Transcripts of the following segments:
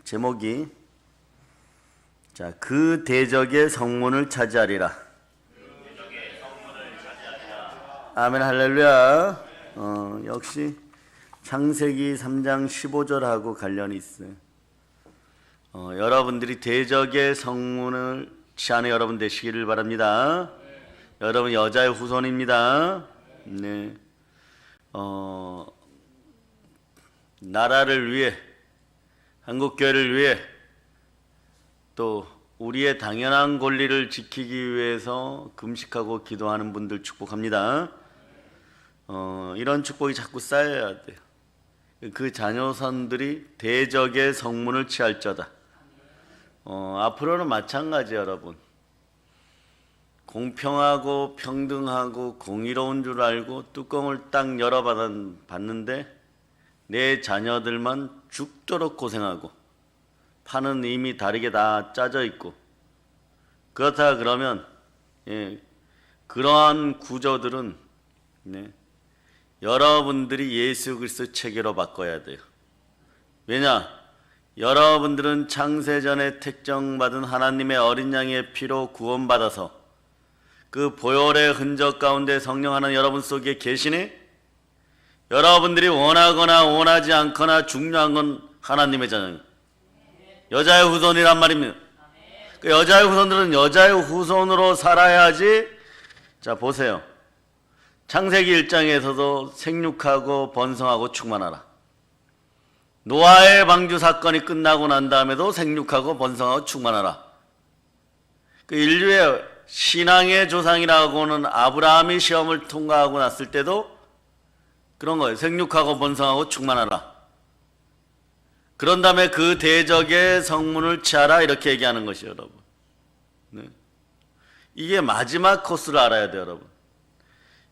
제목이 그 대적의 성문을 차지하리라. 아멘 할렐루야. 역시 창세기 3장 15절하고 관련이 있어요. 여러분들이 대적의 성문을 취하는 여러분 되시기를 바랍니다. 여러분 여자의 후손입니다. 네. 나라를 위해, 한국교회를 위해, 또 우리의 당연한 권리를 지키기 위해서 금식하고 기도하는 분들 축복합니다. 이런 축복이 자꾸 쌓여야 돼요. 그 자녀선들이 대적의 성문을 취할저다. 앞으로는 마찬가지 여러분. 공평하고 평등하고 공의로운 줄 알고 뚜껑을 딱 열어봤는데 내 자녀들만 죽도록 고생하고 판은 이미 다르게 다 짜져 있고, 그렇다 그러면 그러한 구조들은 여러분들이 예수 그리스도 체계로 바꿔야 돼요. 왜냐? 여러분들은 창세전에 택정받은 하나님의 어린 양의 피로 구원받아서 그 보혈의 흔적 가운데 성령 하나님 여러분 속에 계시니, 여러분들이 원하거나 원하지 않거나 중요한 건 하나님의 자녀예요. 여자의 후손이란 말입니다. 그 여자의 후손들은 여자의 후손으로 살아야지. 자 보세요. 창세기 1장에서도 생육하고 번성하고 충만하라. 노아의 방주 사건이 끝나고 난 다음에도 생육하고 번성하고 충만하라. 그 인류의 신앙의 조상이라고는 아브라함이 시험을 통과하고 났을 때도 그런 거예요. 생육하고 번성하고 충만하라. 그런 다음에 그 대적의 성문을 취하라, 이렇게 얘기하는 것이에요, 여러분. 네. 이게 마지막 코스를 알아야 돼요, 여러분.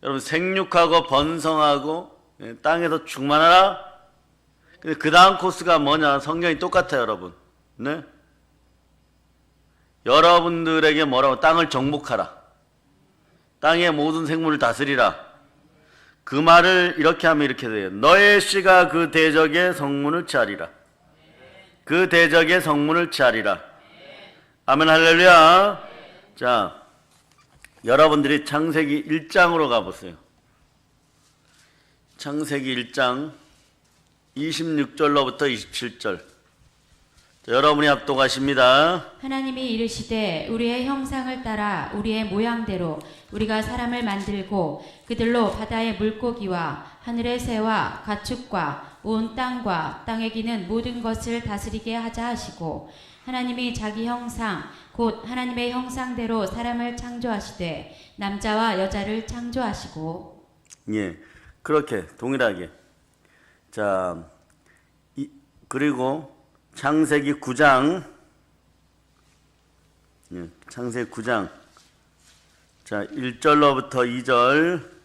여러분 생육하고 번성하고 땅에서 충만하라. 근데 그 다음 코스가 뭐냐? 성경이 똑같아요, 여러분. 네? 여러분들에게 뭐라고? 땅을 정복하라. 땅의 모든 생물을 다스리라. 그 말을 이렇게 하면 이렇게 돼요. 너의 씨가 그 대적의 성문을 취하리라. 그 대적의 성문을 취하리라. 아멘 할렐루야. 자, 여러분들이 창세기 1장으로 가보세요. 창세기 1장 26절로부터 27절. 여러분이 합독하십니다. 하나님이 이르시되 우리의 형상을 따라 우리의 모양대로 우리가 사람을 만들고 그들로 바다의 물고기와 하늘의 새와 가축과 온 땅과 땅에 기는 모든 것을 다스리게 하자 하시고, 하나님이 자기 형상 곧 하나님의 형상대로 사람을 창조하시되 남자와 여자를 창조하시고. 예, 그렇게 동일하게. 자, 그리고 창세기 9장, 창세기 9장, 자 1절로부터 2절,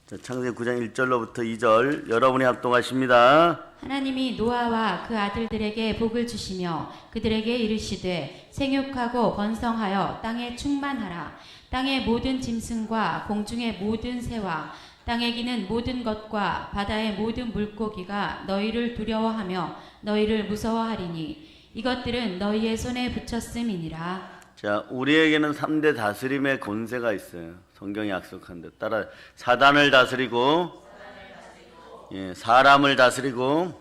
자 창세기 9장 1절로부터 2절, 여러분이 합동하십니다. 하나님이 노아와 그 아들들에게 복을 주시며 그들에게 이르시되 생육하고 번성하여 땅에 충만하라. 땅의 모든 짐승과 공중의 모든 새와 땅에 기는 모든 것과 바다의 모든 물고기가 너희를 두려워하며 너희를 무서워하리니 이것들은 너희의 손에 붙였음이니라. 자, 우리에게는 3대 다스림의 권세가 있어요. 성경이 약속한 데 따라 사단을 다스리고, 사람을 다스리고,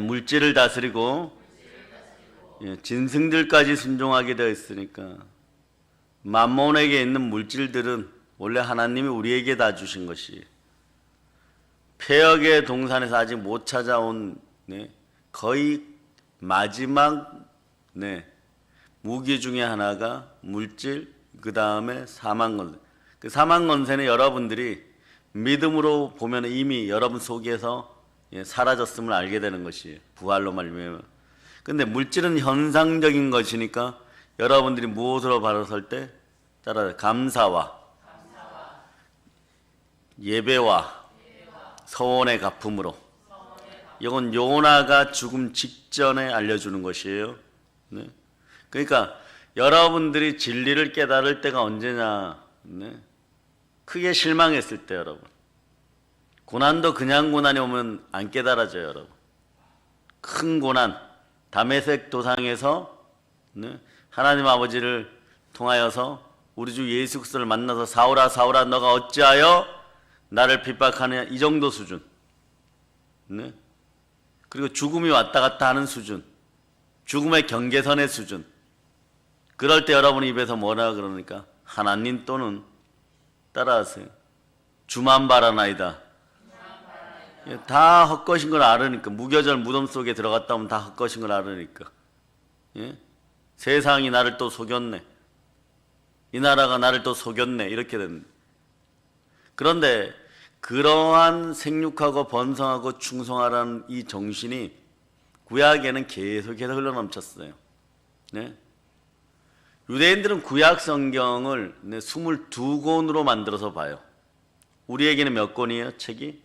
물질을 다스리고, 짐승들까지 순종하게 되어 있으니까 만몬에게 있는 물질들은 원래 하나님이 우리에게 다 주신 것이, 폐역의 동산에서 아직 못 찾아온 거의 마지막 무기 중에 하나가 물질, 그 다음에 사망권세. 그 사망권세는 여러분들이 믿음으로 보면 이미 여러분 속에서 사라졌음을 알게 되는 것이에요. 부활로 말미암아. 근데 물질은 현상적인 것이니까 여러분들이 무엇으로 바로 설 때 따라 감사와 예배와 서원의 갚음으로. 이건 요나가 죽음 직전에 알려주는 것이에요. 네. 그러니까 여러분들이 진리를 깨달을 때가 언제냐? 크게 실망했을 때, 여러분. 고난도 그냥 고난이 오면 안 깨달아져요, 여러분. 큰 고난, 다메섹 도상에서 하나님 아버지를 통하여서 우리 주 예수 그리스도를 만나서 사울아 사울아 너가 어찌하여 나를 핍박하느냐, 이 정도 수준. 그리고 죽음이 왔다 갔다 하는 수준, 죽음의 경계선의 수준. 그럴 때 여러분 입에서 뭐라 그러니까? 하나님 또는 따라하세요. 주만 바라나이다. 다 헛것인 걸 알으니까. 무교절 무덤 속에 들어갔다 오면 다 헛것인 걸 알으니까. 예? 세상이 나를 또 속였네, 이 나라가 나를 또 속였네, 이렇게 됩니다. 그런데 그러한 생육하고 번성하고 충성하라는 이 정신이 구약에는 계속해서 흘러넘쳤어요. 네? 유대인들은 구약 성경을 22권으로 만들어서 봐요. 우리에게는 몇 권이에요? 책이?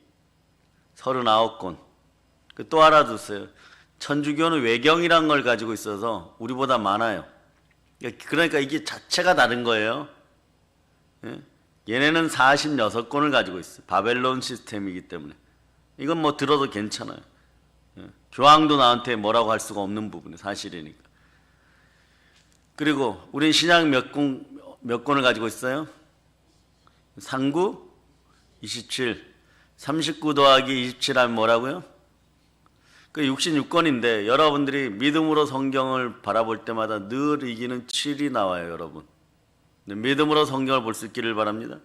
39권. 또 알아두세요. 천주교는 외경이란 걸 가지고 있어서 우리보다 많아요. 그러니까 이게 자체가 다른 거예요. 얘네는 46권을 가지고 있어요. 바벨론 시스템이기 때문에. 이건 뭐 들어도 괜찮아요. 교황도 나한테 뭐라고 할 수가 없는 부분이 사실이니까. 그리고 우린 신약 몇 권을 가지고 있어요? 상구 27, 39 더하기 27 하면 뭐라고요? 그 66권인데 여러분들이 믿음으로 성경을 바라볼 때마다 늘 이기는 7이 나와요, 여러분. 믿음으로 성경을 볼 수 있기를 바랍니다.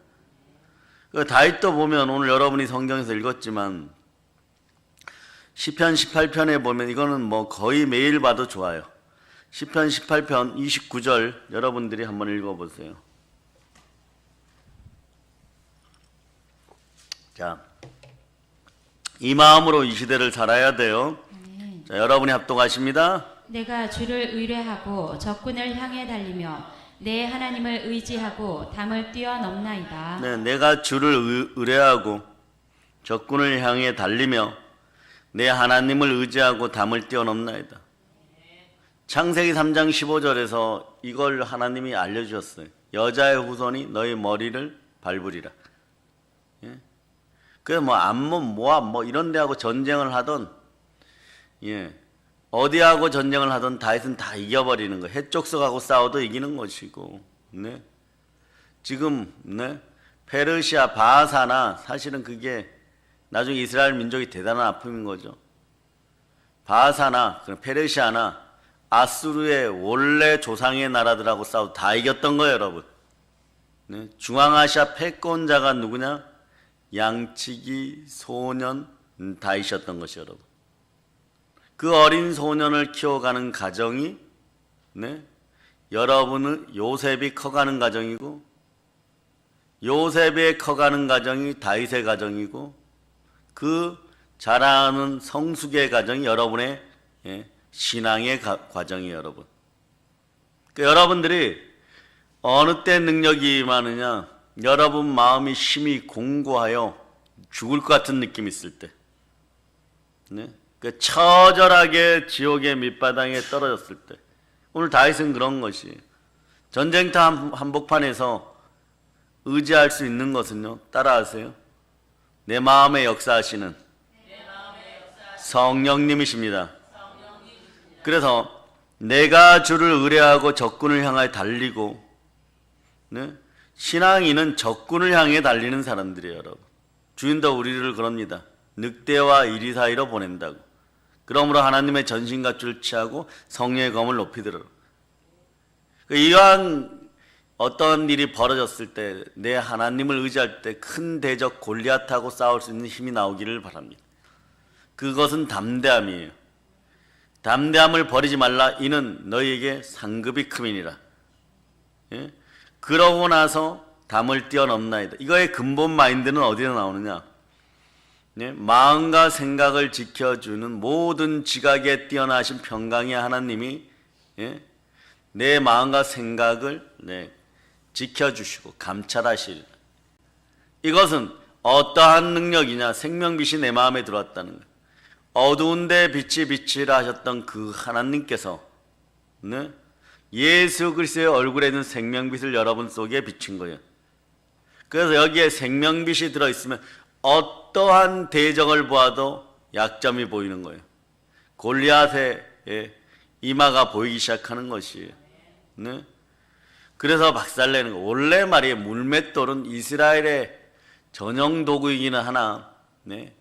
다윗도 보면 오늘 여러분이 성경에서 읽었지만 시편 18편에 보면 이거는 뭐 거의 매일 봐도 좋아요. 시편 18편 29절 여러분들이 한번 읽어보세요. 자, 이 마음으로 이 시대를 살아야 돼요. 자, 여러분이 합독하십니다. 내가 주를 의뢰하고 적군을 향해 달리며 내 하나님을 의지하고 담을 뛰어넘나이다. 네, 내가 주를 의뢰하고 적군을 향해 달리며 내 하나님을 의지하고 담을 뛰어넘나이다. 창세기 3장 15절에서 이걸 하나님이 알려주셨어요. 여자의 후손이 너희 머리를 밟으리라. 예? 그래서 뭐 암몬, 모압 뭐 이런 데하고 전쟁을 하던, 예, 어디하고 전쟁을 하던 다윗은 다 이겨버리는 거예요. 해족속하고 싸워도 이기는 것이고, 네. 지금 네, 페르시아 바하사나 사실은 그게 나중에 이스라엘 민족이 대단한 아픔인 거죠. 바하사나 페르시아나 아수르의 원래 조상의 나라들하고 싸워 다 이겼던 거예요, 여러분. 네? 중앙아시아 패권자가 누구냐? 양치기 소년 다윗이었던 것이 여러분. 그 어린 소년을 키워가는 가정이 네? 여러분은 요셉이 커가는 가정이고, 요셉의 커가는 가정이 다윗의 가정이고, 그 자라는 성숙의 가정이 여러분의 예, 신앙의 과정이에요, 여러분. 그러니까 여러분들이 어느 때 능력이 많으냐? 여러분 마음이 심히 공고하여 죽을 것 같은 느낌이 있을 때. 네? 그러니까 처절하게 지옥의 밑바닥에 떨어졌을 때. 오늘 다윗은 그런 것이. 전쟁터 한복판에서 의지할 수 있는 것은요, 따라하세요. 내 마음에 역사하시는 성령님이십니다. 그래서 내가 주를 의뢰하고 적군을 향하여 달리고, 네? 신앙인은 적군을 향해 달리는 사람들이에요, 여러분. 주인도 우리를 그럽니다. 늑대와 이리 사이로 보낸다고. 그러므로 하나님의 전신갑주를 취하고 성령의 검을 높이 들어라. 이러한 어떤 일이 벌어졌을 때 내 하나님을 의지할 때 큰 대적 골리앗하고 싸울 수 있는 힘이 나오기를 바랍니다. 그것은 담대함이에요. 담대함을 버리지 말라. 이는 너희에게 상급이 큼이니라. 예? 그러고 나서 담을 뛰어넘나이다. 이거의 근본 마인드는 어디에 나오느냐? 예? 마음과 생각을 지켜주는 모든 지각에 뛰어나신 평강의 하나님이 예? 내 마음과 생각을 네, 지켜주시고 감찰하시리라. 이것은 어떠한 능력이냐? 생명빛이 내 마음에 들어왔다는 거예요. 어두운 데 빛이 비치라 하셨던 그 하나님께서 네? 예수 그리스도의 얼굴에 있는 생명빛을 여러분 속에 비친 거예요. 그래서 여기에 생명빛이 들어있으면 어떠한 대적을 보아도 약점이 보이는 거예요. 골리앗의 이마가 보이기 시작하는 것이에요. 네? 그래서 박살내는 거. 원래 말이에요. 물맷돌은 이스라엘의 전용 도구이기는 하나, 네?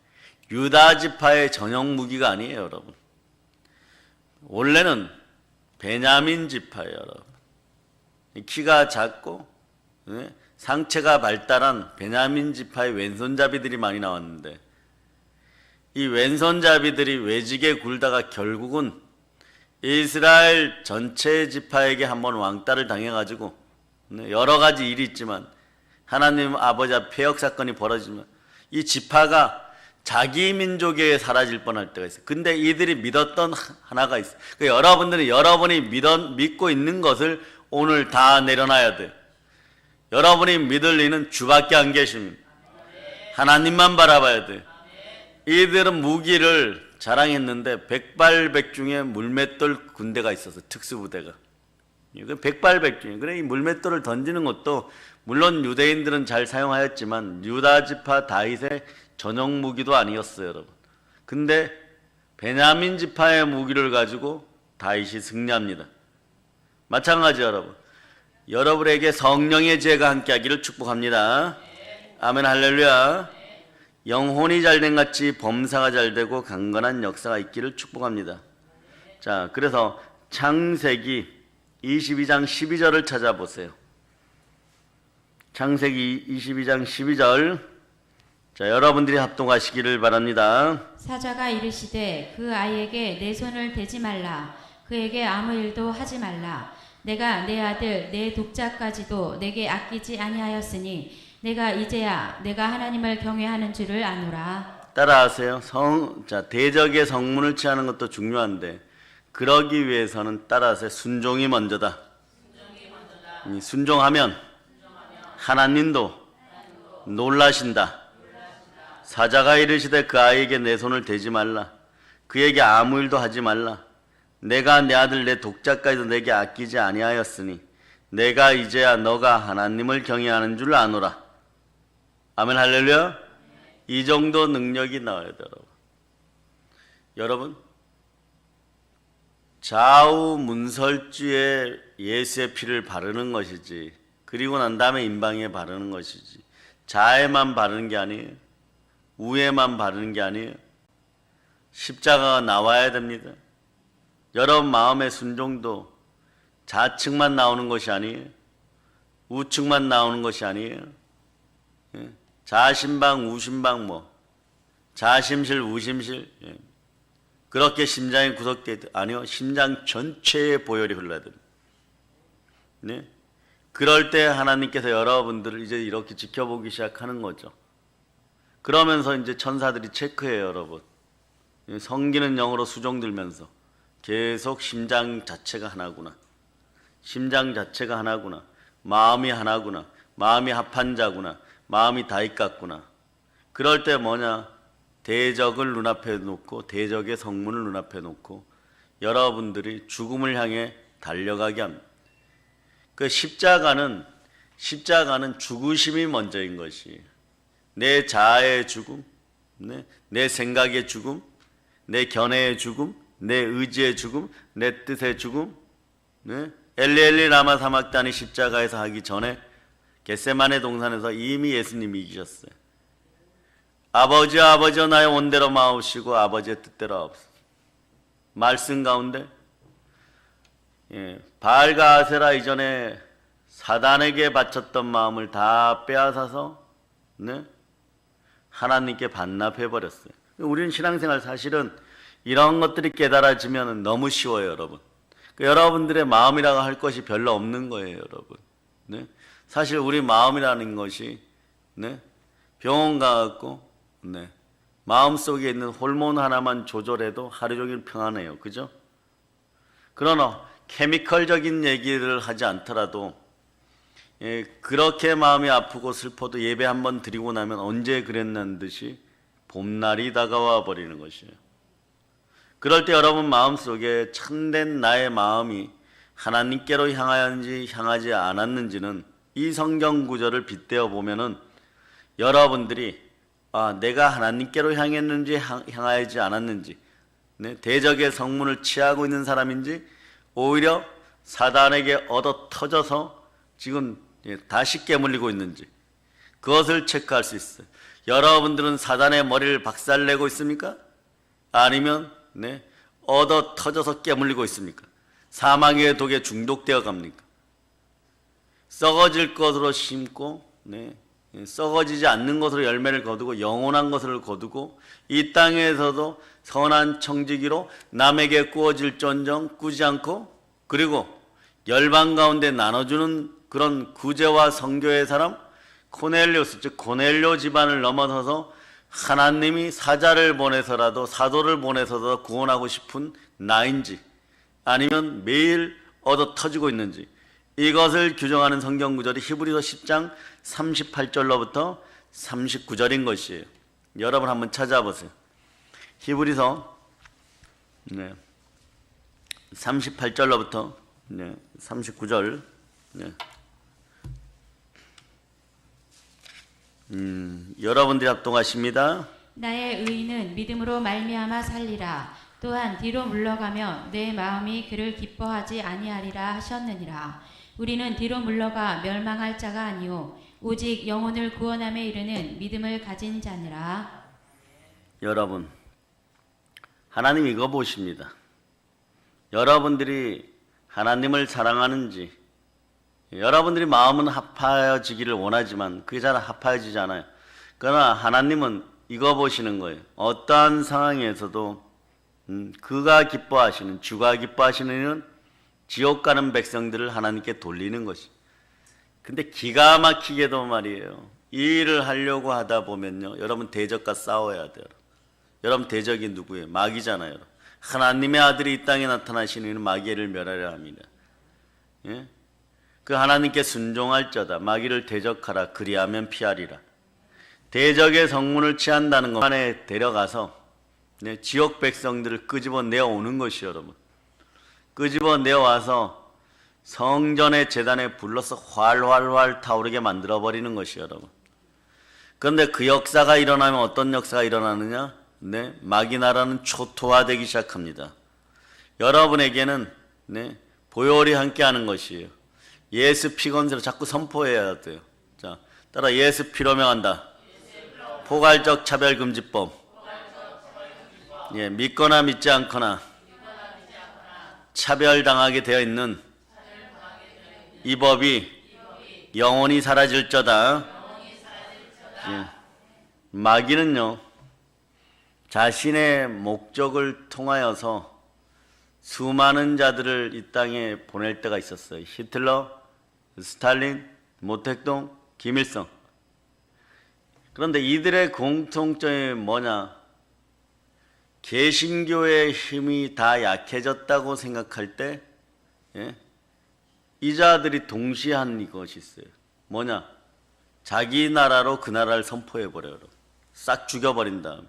유다 지파의 전용 무기가 아니에요, 여러분. 원래는 베냐민 지파예요, 여러분. 키가 작고, 네? 상체가 발달한 베냐민 지파의 왼손잡이들이 많이 나왔는데, 이 왼손잡이들이 외직에 굴다가 결국은 이스라엘 전체 지파에게 한번 왕따를 당해가지고, 여러 가지 일이 있지만 하나님 아버지 앞 폐역 사건이 벌어지면 이 지파가 자기 민족에 사라질 뻔할 때가 있어요. 근데 이들이 믿었던 하나가 있어요. 여러분들은 여러분이 믿고 있는 것을 오늘 다 내려놔야 돼요. 여러분이 믿을 이는 주밖에 안 계십니다. 하나님만 바라봐야 돼요. 이들은 무기를 자랑했는데 백발백중의 물맷돌 군대가 있어서 특수부대가. 이건 백발백중이에요. 그래, 이 물맷돌을 던지는 것도 물론 유대인들은 잘 사용하였지만 유다 지파 다윗의 전용 무기도 아니었어요, 여러분. 근데 베냐민 지파의 무기를 가지고 다윗이 승리합니다. 마찬가지 여러분. 여러분에게 성령의 지혜가 함께하기를 축복합니다. 아멘 할렐루야. 영혼이 잘된 같이 범사가 잘되고 강건한 역사가 있기를 축복합니다. 자, 그래서 창세기 22장 12절을 찾아보세요. 창세기 22장 12절. 자, 여러분들이 합동하시기를 바랍니다. 사자가 이르시되 그 아이에게 내 손을 대지 말라. 그에게 아무 일도 하지 말라. 내가 내 아들 내 독자까지도 내게 아끼지 아니하였으니 내가 이제야 내가 하나님을 경외하는 줄을 아노라. 따라하세요. 대적의 성문을 취하는 것도 중요한데 그러기 위해서는 따라하세요. 순종이 먼저다. 순종하면 하나님도 놀라신다. 사자가 이르시되 그 아이에게 내 손을 대지 말라. 그에게 아무 일도 하지 말라. 내가 내 아들 내 독자까지도 내게 아끼지 아니하였으니 내가 이제야 너가 하나님을 경외하는 줄 아노라. 아멘 할렐루야. 이 정도 능력이 나와야 돼요. 여러분, 좌우 문설주에 예수의 피를 바르는 것이지, 그리고 난 다음에 임방에 바르는 것이지, 좌에만 바르는 게 아니에요. 우에만 바르는 게 아니에요. 십자가가 나와야 됩니다. 여러분 마음의 순종도 좌측만 나오는 것이 아니에요. 우측만 나오는 것이 아니에요. 좌심방, 우심방, 좌심실, 우심실, 그렇게 심장이 구석되어 아니요, 심장 전체에 보혈이 흘러야 됩니다. 네? 그럴 때 하나님께서 여러분들을 이제 이렇게 지켜보기 시작하는 거죠. 그러면서 이제 천사들이 체크해요, 여러분. 성기는 영으로 수종들면서 계속 심장 자체가 하나구나. 심장 자체가 하나구나. 마음이 하나구나. 마음이 합한 자구나. 마음이 다윗 같구나. 그럴 때 뭐냐? 대적을 눈앞에 놓고, 대적의 성문을 눈앞에 놓고 여러분들이 죽음을 향해 달려가게 합니다. 그 십자가는 죽으심이 먼저인 것이, 내 자아의 죽음, 내 생각의 죽음, 내 견해의 죽음, 내 의지의 죽음, 내 뜻의 죽음. 엘리 엘리 라마 사막단이 십자가에서 하기 전에 겟세마네 동산에서 이미 예수님이 이기셨어요. 아버지여 나의 온대로 마옵시고 아버지의 뜻대로 하옵소서. 말씀 가운데 바알과 아세라 이전에 사단에게 바쳤던 마음을 다 빼앗아서 하나님께 반납해버렸어요. 우리는 신앙생활 사실은 이런 것들이 깨달아지면 너무 쉬워요, 여러분. 여러분들의 마음이라고 할 것이 별로 없는 거예요, 여러분. 사실 우리 마음이라는 것이 병원 가갖고 마음속에 있는 호르몬 하나만 조절해도 하루 종일 평안해요. 그죠? 그러나 케미컬적인 얘기를 하지 않더라도 그렇게 마음이 아프고 슬퍼도 예배 한번 드리고 나면 언제 그랬냐는 듯이 봄날이 다가와 버리는 것이에요. 그럴 때 여러분 마음속에 참된 나의 마음이 하나님께로 향하였는지 향하지 않았는지는 이 성경 구절을 빗대어 보면은 여러분들이 내가 하나님께로 향했는지 향하지 않았는지 네, 대적의 성문을 취하고 있는 사람인지 오히려 사단에게 얻어 터져서 지금 다시 깨물리고 있는지 그것을 체크할 수 있어요. 여러분들은 사단의 머리를 박살내고 있습니까? 아니면 얻어 터져서 깨물리고 있습니까? 사망의 독에 중독되어 갑니까? 썩어질 것으로 심고 썩어지지 않는 것으로 열매를 거두고 영원한 것을 거두고 이 땅에서도 선한 청지기로 남에게 꾸어질전정 꾸지 않고 그리고 열방 가운데 나눠주는 그런 구제와 성교의 사람 코넬리오스 즉 고넬료 집안을 넘어서서 하나님이 사자를 보내서라도 사도를 보내서라도 구원하고 싶은 나인지 아니면 매일 얻어 터지고 있는지 이것을 규정하는 성경 구절이 히브리서 10장 38절로부터 39절인 것이에요. 여러분 한번 찾아보세요. 히브리서 38절로부터 39절 여러분들이 합동하십니다. 나의 의인은 믿음으로 말미암아 살리라. 또한 뒤로 물러가며 내 마음이 그를 기뻐하지 아니하리라 하셨느니라. 우리는 뒤로 물러가 멸망할 자가 아니요 오직 영혼을 구원함에 이르는 믿음을 가진 자니라. 여러분, 하나님 이거 보십니다. 여러분들이 하나님을 사랑하는지 여러분들이 마음은 합하여지기를 원하지만 그게 잘 합하여지지 않아요. 그러나 하나님은 이거 보시는 거예요. 어떠한 상황에서도 그가 기뻐하시는 주가 기뻐하시는 일은 지옥 가는 백성들을 하나님께 돌리는 것이. 근데 기가 막히게도 말이에요. 이 일을 하려고 하다 보면요. 여러분 대적과 싸워야 돼요. 여러분 대적이 누구예요? 마귀잖아요. 하나님의 아들이 이 땅에 나타나시는 이는 마귀를 멸하려 합니다. 예? 그 하나님께 순종할 자다. 마귀를 대적하라. 그리하면 피하리라. 대적의 성문을 취한다는 것 안에 데려가서 지옥 백성들을 끄집어내어 오는 것이 여러분. 끄집어내어 와서 성전의 제단에 불러서 활활활 타오르게 만들어버리는 것이 여러분. 그런데 그 역사가 일어나면 어떤 역사가 일어나느냐? 마귀 나라는 초토화되기 시작합니다. 여러분에게는 보혈이 함께하는 것이에요. 예수 피건세로 자꾸 선포해야 돼요. 자, 따라 예수 피로 명한다. 포괄적 차별금지법. 예, 믿거나 믿지 않거나 차별당하게 되어 있는 이 법이 영원히 사라질 자다. 예, 마귀는요 자신의 목적을 통하여서 수많은 자들을 이 땅에 보낼 때가 있었어요. 히틀러, 스탈린, 모택동, 김일성. 그런데 이들의 공통점이 뭐냐? 개신교의 힘이 다 약해졌다고 생각할 때 이 자들이 동시에 한 이것이 있어요. 뭐냐? 자기 나라로 그 나라를 선포해버려요. 싹 죽여버린 다음.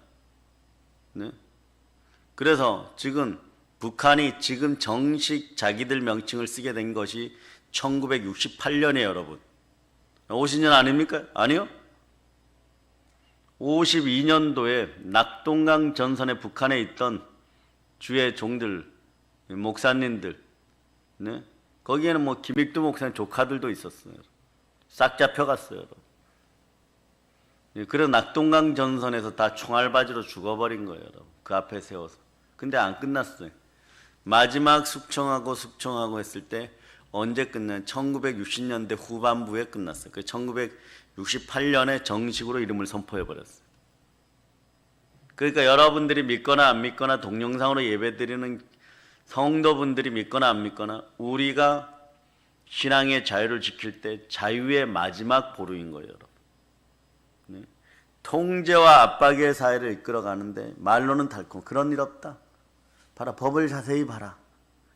그래서 지금 북한이 지금 정식 자기들 명칭을 쓰게 된 것이 1968년이에요, 여러분. 50년 아닙니까? 아니요. 52년도에 낙동강 전선에 북한에 있던 주의 종들, 목사님들, 거기에는 뭐 김익두 목사님 조카들도 있었어요. 싹 잡혀갔어요, 여러분. 그래서 낙동강 전선에서 다 총알바지로 죽어버린 거예요, 여러분. 그 앞에 세워서. 근데 안 끝났어요. 마지막 숙청하고 했을 때 언제 끝난? 1960년대 후반부에 끝났어요. 그 1968년에 정식으로 이름을 선포해버렸어요. 그러니까 여러분들이 믿거나 안 믿거나 동영상으로 예배드리는 성도분들이 믿거나 안 믿거나 우리가 신앙의 자유를 지킬 때 자유의 마지막 보루인 거예요, 여러분. 통제와 압박의 사회를 이끌어가는데 말로는 달콤 그런 일 없다. 봐라, 법을 자세히 봐라.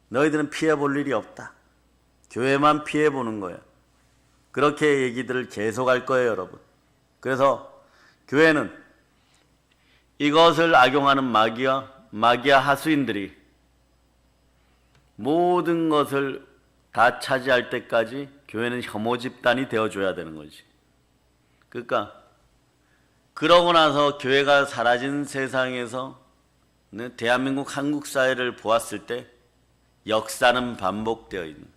너희들은 피해볼 일이 없다. 교회만 피해보는 거야. 그렇게 얘기들을 계속할 거예요, 여러분. 그래서 교회는 이것을 악용하는 마귀와 하수인들이 모든 것을 다 차지할 때까지 교회는 혐오 집단이 되어줘야 되는 거지. 그러니까 그러고 나서 교회가 사라진 세상에서 네, 대한민국 한국 사회를 보았을 때 역사는 반복되어 있는,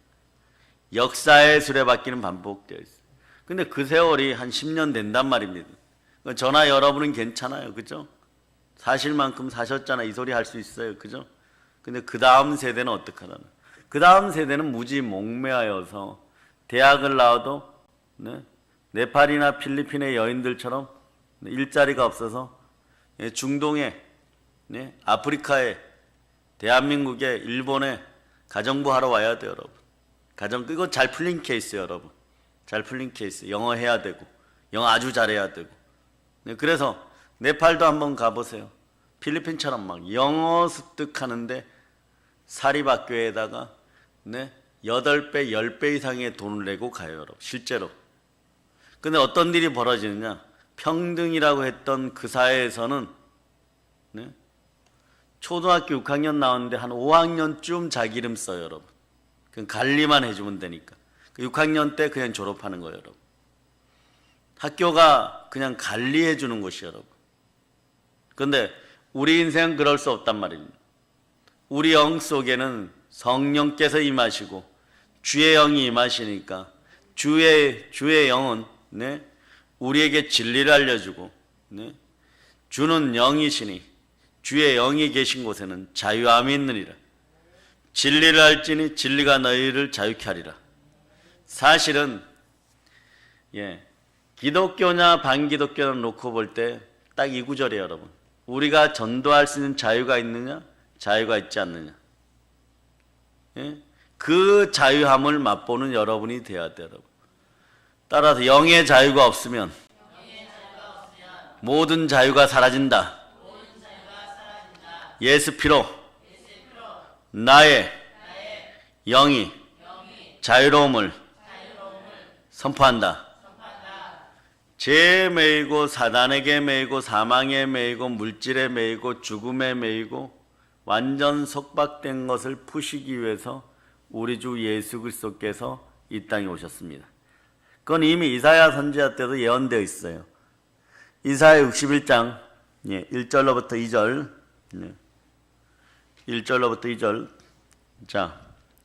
역사의 수레바퀴는 반복되어 있어요. 근데 그 세월이 한 10년 된단 말입니다. 저나 여러분은 괜찮아요. 그죠? 사실만큼 사셨잖아. 이 소리 할 수 있어요. 그죠? 근데 그 다음 세대는 어떡하나. 그 다음 세대는 무지 목매하여서 대학을 나와도 네, 네팔이나 필리핀의 여인들처럼 일자리가 없어서 중동에, 네, 아프리카에, 대한민국에, 일본에 가정부 하러 와야 돼요, 여러분. 이거 잘 풀린 케이스예요, 여러분. 잘 풀린 케이스. 영어 해야 되고, 영어 아주 잘해야 되고. 네, 그래서 네팔도 한번 가보세요. 필리핀처럼 막 영어 습득하는데 사립학교에다가 네, 8배, 10배 이상의 돈을 내고 가요, 여러분. 실제로. 근데 어떤 일이 벌어지느냐? 평등이라고 했던 그 사회에서는 네, 초등학교 6학년 나왔는데 한 5학년쯤 자기 이름 써요, 여러분. 그냥 관리만 해주면 되니까. 6학년 때 그냥 졸업하는 거예요, 여러분. 학교가 그냥 관리해 주는 곳이에요, 여러분. 근데 우리 인생은 그럴 수 없단 말입니다. 우리 영 속에는 성령께서 임하시고 주의 영이 임하시니까 주의 영은 네, 우리에게 진리를 알려주고 네, 주는 영이시니 주의 영이 계신 곳에는 자유함이 있느니라. 진리를 알지니 진리가 너희를 자유케 하리라. 사실은 기독교냐 반기독교냐 놓고 볼 때 딱 이 구절이에요, 여러분. 우리가 전도할 수 있는 자유가 있느냐, 자유가 있지 않느냐. 그 자유함을 맛보는 여러분이 되어야 돼요, 여러분. 따라서 영의 자유가 없으면 모든 자유가 사라진다. 예수 피로 나의 영이 자유로움을 선포한다. 죄에 매이고 사단에게 매이고 사망에 매이고 물질에 매이고 죽음에 매이고 완전 속박된 것을 푸시기 위해서 우리 주 예수 그리스도께서 이 땅에 오셨습니다. 그건 이미 이사야 선지자 때도 예언되어 있어요. 이사야 61장 1절로부터 2절 1절로부터 2절. 자,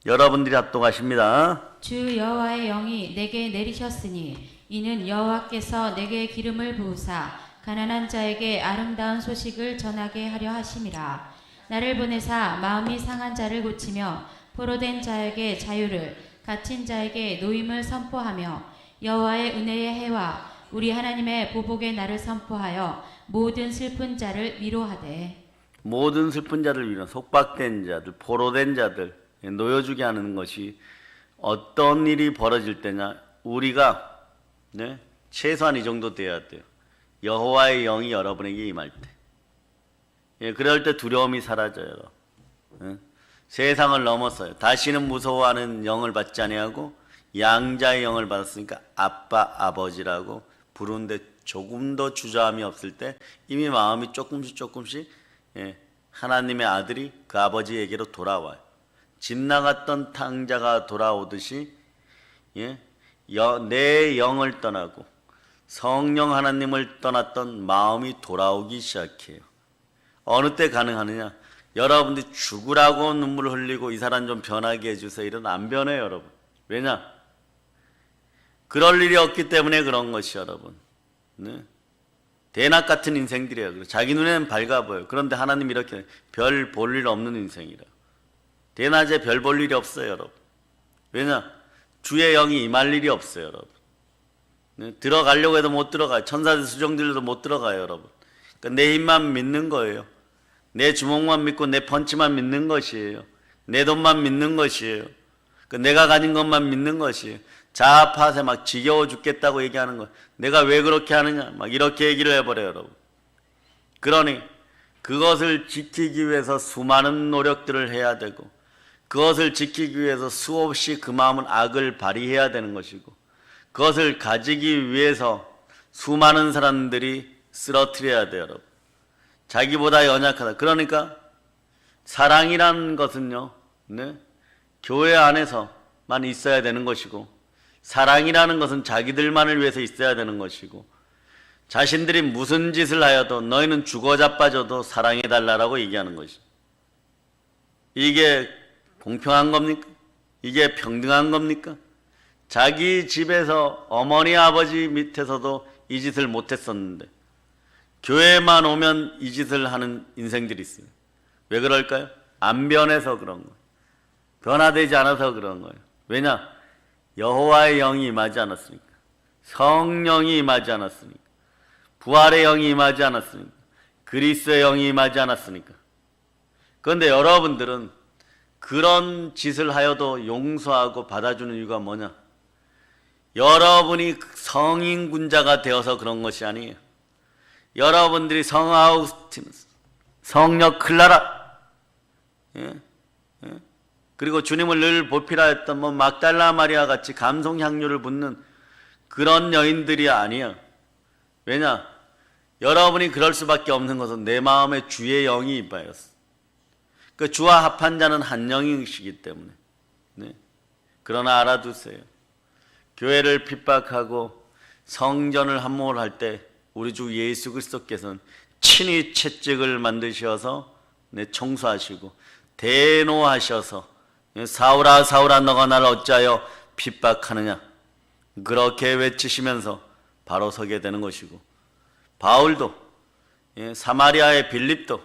여러분들이 합독하십니다. 주 여호와의 영이 내게 내리셨으니 이는 여호와께서 내게 기름을 부으사 가난한 자에게 아름다운 소식을 전하게 하려 하심이라. 나를 보내사 마음이 상한 자를 고치며 포로된 자에게 자유를, 갇힌 자에게 노임을 선포하며 여호와의 은혜의 해와 우리 하나님의 보복의 날을 선포하여 모든 슬픈 자를 위로하되. 모든 슬픈 자를 위로, 속박된 자들, 포로된 자들 놓여주게 하는 것이 어떤 일이 벌어질 때냐? 우리가 최소한 이 정도 돼야 돼요. 여호와의 영이 여러분에게 임할 때. 그럴 때 두려움이 사라져요. 세상을 넘어서요. 다시는 무서워하는 영을 받지 아니하고 양자의 영을 받았으니까 아빠, 아버지라고 부르는데 조금 더 주저함이 없을 때 이미 마음이 조금씩 하나님의 아들이 그 아버지에게로 돌아와요. 집 나갔던 탕자가 돌아오듯이 내 영을 떠나고 성령 하나님을 떠났던 마음이 돌아오기 시작해요. 어느 때 가능하느냐? 여러분들이 죽으라고 눈물을 흘리고 이 사람 좀 변하게 해주세요. 이런 안 변해요, 여러분. 왜냐? 그럴 일이 없기 때문에 그런 것이 여러분. 대낮 같은 인생들이에요. 자기 눈에는 밝아 보여요. 그런데 하나님 이렇게 별 볼 일 없는 인생이라. 대낮에 별 볼 일이 없어요, 여러분. 왜냐? 주의 영이 임할 일이 없어요, 여러분. 들어가려고 해도 못 들어가요. 천사들 수정들도 못 들어가요, 여러분. 그러니까 내 힘만 믿는 거예요. 내 주먹만 믿고 내 펀치만 믿는 것이에요. 내 돈만 믿는 것이에요. 내가 가진 것만 믿는 것이에요. 자아파세 막 지겨워 죽겠다고 얘기하는 거예요. 내가 왜 그렇게 하느냐? 막 이렇게 얘기를 해버려요, 여러분. 그러니 그것을 지키기 위해서 수많은 노력들을 해야 되고 그것을 지키기 위해서 수없이 그 마음은 악을 발휘해야 되는 것이고 그것을 가지기 위해서 수많은 사람들이 쓰러뜨려야 돼요, 여러분. 자기보다 연약하다. 그러니까 사랑이라는 것은요, 교회 안에서만 있어야 되는 것이고 사랑이라는 것은 자기들만을 위해서 있어야 되는 것이고 자신들이 무슨 짓을 하여도 너희는 죽어 자빠져도 사랑해달라고 얘기하는 것이. 이게 공평한 겁니까? 이게 평등한 겁니까? 자기 집에서 어머니 아버지 밑에서도 이 짓을 못했었는데 교회만 오면 이 짓을 하는 인생들이 있어요. 왜 그럴까요? 안 변해서 그런 거예요. 변화되지 않아서 그런 거예요. 왜냐? 여호와의 영이 임하지 않았으니까. 성령이 임하지 않았으니까. 부활의 영이 임하지 않았으니까. 그리스도의 영이 임하지 않았으니까. 그런데 여러분들은 그런 짓을 하여도 용서하고 받아주는 이유가 뭐냐? 여러분이 성인군자가 되어서 그런 것이 아니에요. 여러분들이 성 아우구스티누스, 성녀 클라라, 그리고 주님을 늘 보필하였던 뭐 막달라 마리아 같이 감성 향료를 붓는 그런 여인들이 아니에요. 왜냐? 여러분이 그럴 수밖에 없는 것은 내 마음에 주의 영이 임하였어. 그 주와 합한 자는 한 영이시기 때문에. 네. 그러나 알아두세요. 교회를 핍박하고 성전을 함몰 할 때 우리 주 예수 그리스도께서는 친히 채찍을 만드셔서 청소하시고 대노하셔서 사울아 사울아 너가 나를 어찌하여 핍박하느냐 그렇게 외치시면서 바로 서게 되는 것이고, 바울도 사마리아의 빌립도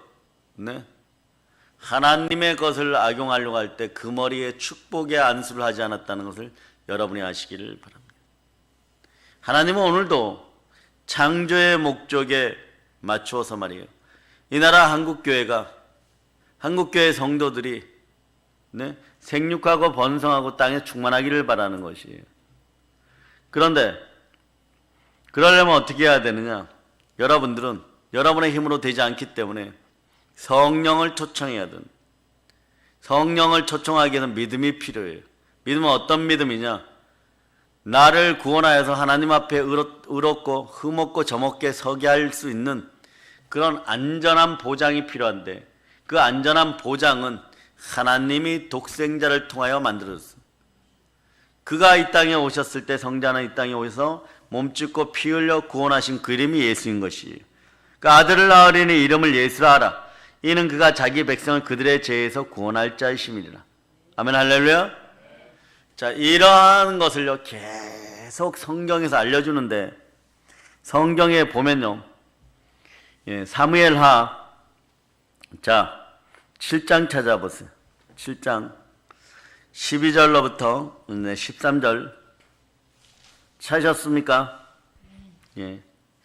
하나님의 것을 악용하려고 할 때 그 머리에 축복의 안수를 하지 않았다는 것을 여러분이 아시기를 바랍니다. 하나님은 오늘도 창조의 목적에 맞추어서 말이에요. 이 나라 한국교회가, 한국교회 성도들이 생육하고 번성하고 땅에 충만하기를 바라는 것이에요. 그런데 그러려면 어떻게 해야 되느냐? 여러분들은 여러분의 힘으로 되지 않기 때문에 성령을 초청해야 됩니다. 성령을 초청하기 위해서는 믿음이 필요해요. 믿음은 어떤 믿음이냐? 나를 구원하여서 하나님 앞에 의롭고 흠없고 저먹게 서게 할 수 있는 그런 안전한 보장이 필요한데, 그 안전한 보장은 하나님이 독생자를 통하여 만들었어요. 그가 이 땅에 오셨을 때 성자는 이 땅에 오셔서 몸짓고 피 흘려 구원하신 그 이름이 예수인 것이에요. 그 아들을 낳으리니 이름을 예수라 하라. 이는 그가 자기 백성을 그들의 죄에서 구원할 자이심이니라. 아멘 할렐루야. 자, 이러한 것을요 계속 성경에서 알려주는데, 성경에 보면요 사무엘하 7장 찾아보세요. 7장 12절로부터 13절 찾으셨습니까?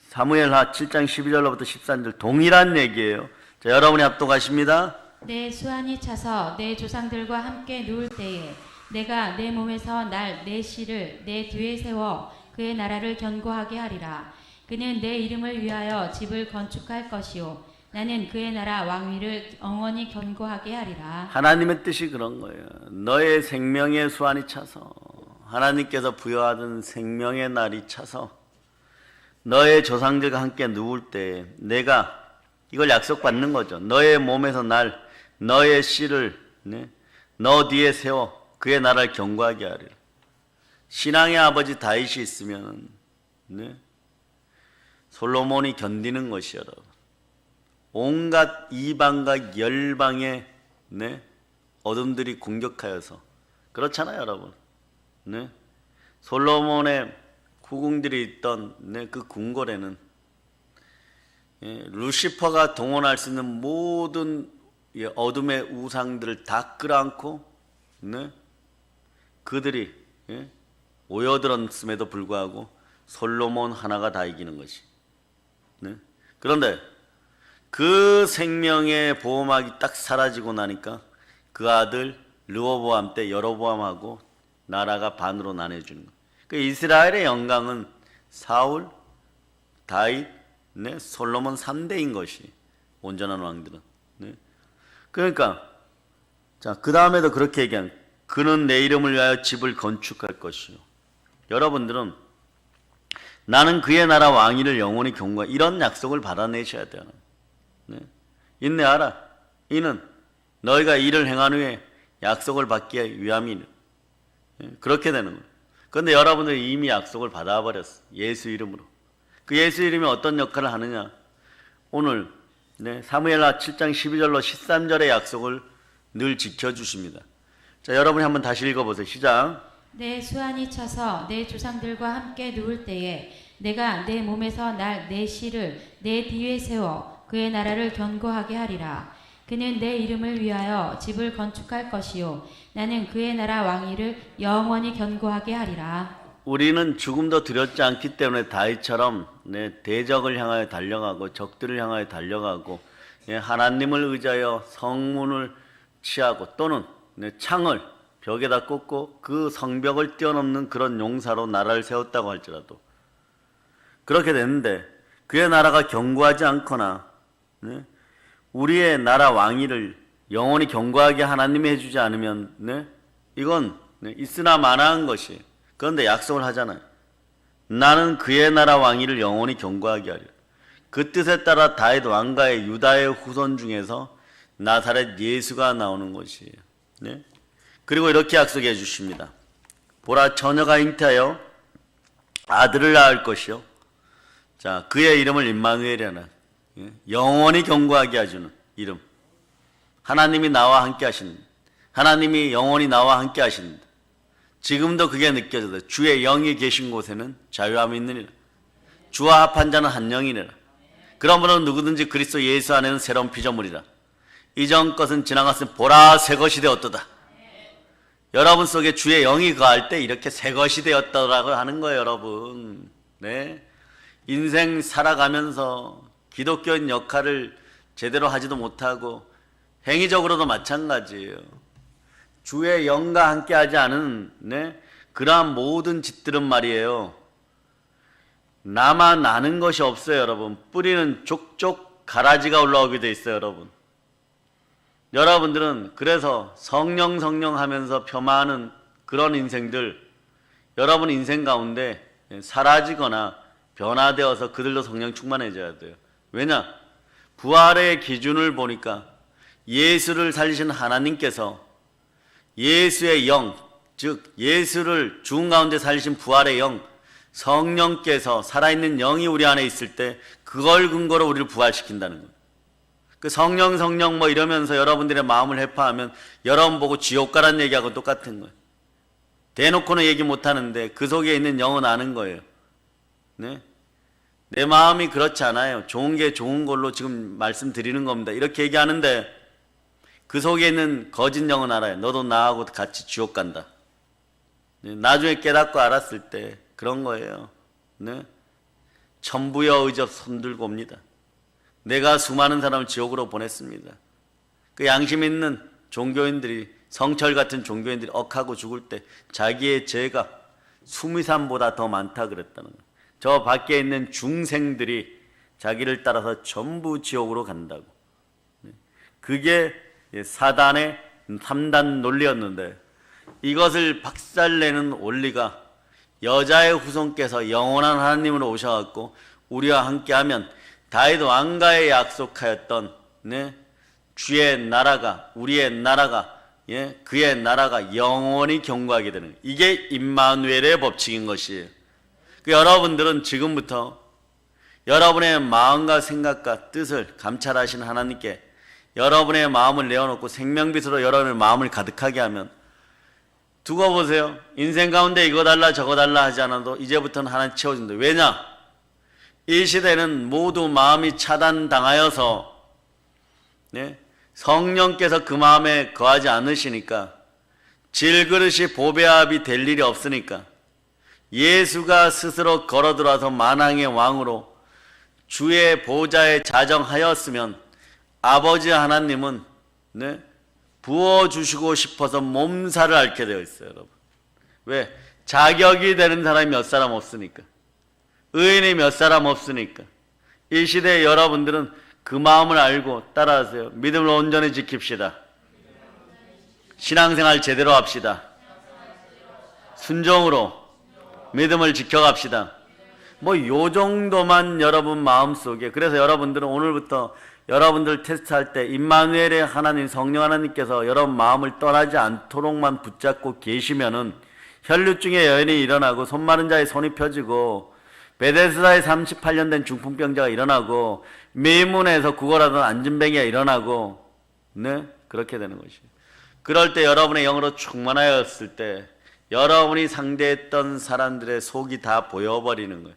사무엘하 7장 12절로부터 13절 동일한 얘기예요. 자, 여러분이 합독하십니다. 내 수완이 차서 내 조상들과 함께 누울 때에 내가 내 몸에서 날 내 씨를 내 뒤에 세워 그의 나라를 견고하게 하리라. 그는 내 이름을 위하여 집을 건축할 것이요 나는 그의 나라 왕위를 영원히 견고하게 하리라. 하나님의 뜻이 그런 거예요. 너의 생명의 수완이 차서, 하나님께서 부여하던 생명의 날이 차서 너의 조상들과 함께 누울 때 내가 이걸 약속받는 거죠. 너의 몸에서 날 너의 씨를 너 뒤에 세워 그의 나라를 견고하게 하리라. 신앙의 아버지 다윗이 있으면 솔로몬이 견디는 것이요. 온갖 이방과 열방의 어둠들이 공격하여서 그렇잖아요, 여러분. 솔로몬의 후궁들이 있던 그 궁궐에는 루시퍼가 동원할 수 있는 모든 어둠의 우상들을 다 끌어안고 그들이 오여들었음에도 불구하고 솔로몬 하나가 다 이기는 것이. 그런데 그 생명의 보호막이 딱 사라지고 나니까 그 아들 르호보암 때 여로보암하고 나라가 반으로 나눠주는 거예요. 그 이스라엘의 영광은 사울, 다윗, 솔로몬 3대인 것이 온전한 왕들은. 그러니까 그 다음에도 그렇게 얘기한, 그는 내 이름을 위하여 집을 건축할 것이요. 여러분들은 나는 그의 나라 왕위를 영원히 경고하, 이런 약속을 받아내셔야 돼요. 인내하라. 이는 너희가 이를 행한 후에 약속을 받기 위함이니. 그렇게 되는 거예요. 그런데 여러분들이 이미 약속을 받아버렸어. 예수 이름으로. 그 예수 이름이 어떤 역할을 하느냐? 오늘 사무엘하 7장 12절로 13절의 약속을 늘 지켜주십니다. 자, 여러분이 한번 다시 읽어보세요. 시작. 내 수완이 쳐서 내 조상들과 함께 누울 때에 내가 내 몸에서 날 내 씨를 내 뒤에 세워 그의 나라를 견고하게 하리라. 그는 내 이름을 위하여 집을 건축할 것이요 나는 그의 나라 왕위를 영원히 견고하게 하리라. 우리는 죽음도 두렵지 않기 때문에 다윗처럼 대적을 향하여 달려가고 적들을 향하여 달려가고 하나님을 의지하여 성문을 취하고 또는 창을 벽에다 꽂고 그 성벽을 뛰어넘는 그런 용사로 나라를 세웠다고 할지라도 그렇게 됐는데 그의 나라가 견고하지 않거나 우리의 나라 왕위를 영원히 견고하게 하나님이 해주지 않으면 이건 있으나 마나한 것이. 그런데 약속을 하잖아요. 나는 그의 나라 왕위를 영원히 견고하게 하리라. 그 뜻에 따라 다윗 왕가의 유다의 후손 중에서 나사렛 예수가 나오는 것이에요. 그리고 이렇게 약속해 주십니다. 보라, 처녀가 잉태하여 아들을 낳을 것이요. 자, 그의 이름을 임마누엘이라. 영원히 견고하게 해주는 이름. 하나님이 나와 함께 하신다. 하나님이 영원히 나와 함께 하신다. 지금도 그게 느껴져요. 주의 영이 계신 곳에는 자유함이 있느니라. 주와 합한 자는 한 영이니라. 그러므로 누구든지 그리스도 예수 안에는 새로운 피조물이라. 이전 것은 지나갔으니 보라, 새 것이 되었도다. 여러분 속에 주의 영이 거할 때 이렇게 새 것이 되었다라고 하는 거예요, 여러분. 인생 살아가면서 기독교인 역할을 제대로 하지도 못하고 행위적으로도 마찬가지예요. 주의 영과 함께 하지 않은 그러한 모든 짓들은 말이에요. 나만 아는 것이 없어요, 여러분. 뿌리는 족족 가라지가 올라오게 돼 있어요, 여러분. 여러분들은 그래서 성령 하면서 폄하하는 그런 인생들, 여러분 인생 가운데 사라지거나 변화되어서 그들도 성령 충만해져야 돼요. 왜냐? 부활의 기준을 보니까 예수를 살리신 하나님께서 예수의 영, 즉 예수를 죽은 가운데 살리신 부활의 영, 성령께서 살아있는 영이 우리 안에 있을 때 그걸 근거로 우리를 부활시킨다는 거예요. 그 성령 뭐 이러면서 여러분들의 마음을 해파하면 여러분 보고 지옥 가라는 얘기하고 똑같은 거예요. 대놓고는 얘기 못하는데 그 속에 있는 영은 아는 거예요. 내 마음이 그렇지 않아요. 좋은 게 좋은 걸로 지금 말씀드리는 겁니다. 이렇게 얘기하는데 그 속에 있는 거짓 영은 알아요. 너도 나하고 같이 지옥 간다. 나중에 깨닫고 알았을 때 그런 거예요. 천부여 의접 손들고 옵니다. 내가 수많은 사람을 지옥으로 보냈습니다. 그 양심 있는 종교인들이, 성철 같은 종교인들이 억하고 죽을 때 자기의 죄가 수미산보다 더 많다 그랬다는 거예요. 저 밖에 있는 중생들이 자기를 따라서 전부 지옥으로 간다고. 그게 사단의 3단 논리였는데 이것을 박살내는 원리가 여자의 후손께서 영원한 하나님으로 오셔갖고 우리와 함께하면 다윗 왕가에 약속하였던 주의 나라가, 우리의 나라가, 그의 나라가 영원히 견고하게 되는, 이게 임마누엘의 법칙인 것이에요. 여러분들은 지금부터 여러분의 마음과 생각과 뜻을 감찰하시는 하나님께 여러분의 마음을 내어놓고 생명빛으로 여러분의 마음을 가득하게 하면, 두고 보세요. 인생 가운데 이거 달라 저거 달라 하지 않아도 이제부터는 하나님 채워준다. 왜냐? 이 시대는 모두 마음이 차단당하여서 성령께서 그 마음에 거하지 않으시니까, 질그릇이 보배압이 될 일이 없으니까 예수가 스스로 걸어 들어와서 만왕의 왕으로 주의 보좌에 자정하였으면 아버지 하나님은 부어주시고 싶어서 몸살을 앓게 되어 있어요, 여러분. 왜? 자격이 되는 사람이 몇 사람 없으니까. 의인이 몇 사람 없으니까. 이 시대에 여러분들은 그 마음을 알고 따라하세요. 믿음을 온전히 지킵시다. 신앙생활 제대로 합시다. 순종으로 믿음을 지켜갑시다. 요 정도만 여러분 마음속에. 그래서 여러분들은 오늘부터 여러분들 테스트할 때 임마누엘의 하나님, 성령 하나님께서 여러분 마음을 떠나지 않도록만 붙잡고 계시면은 혈류증의 여인이 일어나고 손 마른 자의 손이 펴지고 베데스다에 38년 된 중풍병자가 일어나고 미문에서 구걸하던 안진뱅이가 일어나고 네? 그렇게 되는 것이에요. 그럴 때 여러분의 영으로 충만하였을 때 여러분이 상대했던 사람들의 속이 다 보여버리는 거예요.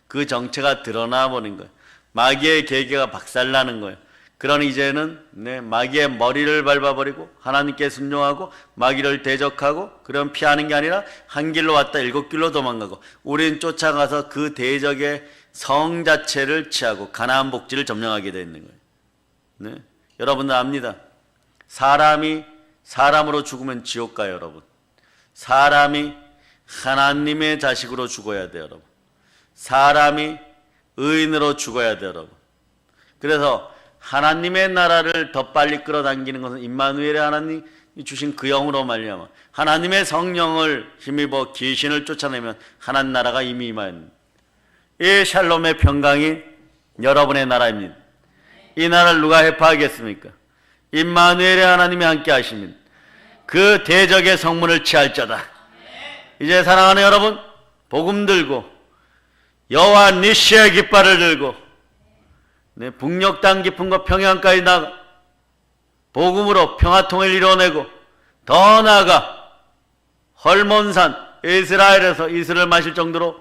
그 정체가 드러나 버린 거예요. 마귀의 계계가 박살나는 거예요. 그러니 이제는 마귀의 머리를 밟아버리고 하나님께 순종하고 마귀를 대적하고 그럼 피하는 게 아니라 한 길로 왔다 7길로 도망가고 우리는 쫓아가서 그 대적의 성 자체를 취하고 가나안 복지를 점령하게 되어 있는 거예요. 여러분들 압니다. 사람이 사람으로 죽으면 지옥 가요, 여러분. 사람이 하나님의 자식으로 죽어야 돼요, 여러분. 사람이 의인으로 죽어야 돼요, 여러분. 그래서 하나님의 나라를 더 빨리 끌어당기는 것은 임마누엘의 하나님이 주신 그 영으로 말미암아 하나님의 성령을 힘입어 귀신을 쫓아내면 하나님 나라가 이미 임하였습니다. 이 샬롬의 평강이 여러분의 나라입니다. 이 나라를 누가 해파하겠습니까? 임마누엘의 하나님이 함께 하십니다. 그 대적의 성문을 취할 자다. 이제 사랑하는 여러분, 복음 들고 여호와 니시의 깃발을 들고 북녘 땅 깊은 곳 평양까지 나가 복음으로 평화통일 이루어내고 더 나아가 헐몬산 이스라엘에서 이슬을 마실 정도로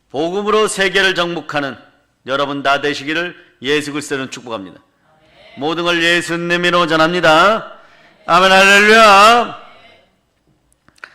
복음으로 세계를 정복하는 여러분 다 되시기를 예수 그리스도는 축복합니다. 모든 걸 예수님으로 전합니다. 아멘 할렐루야.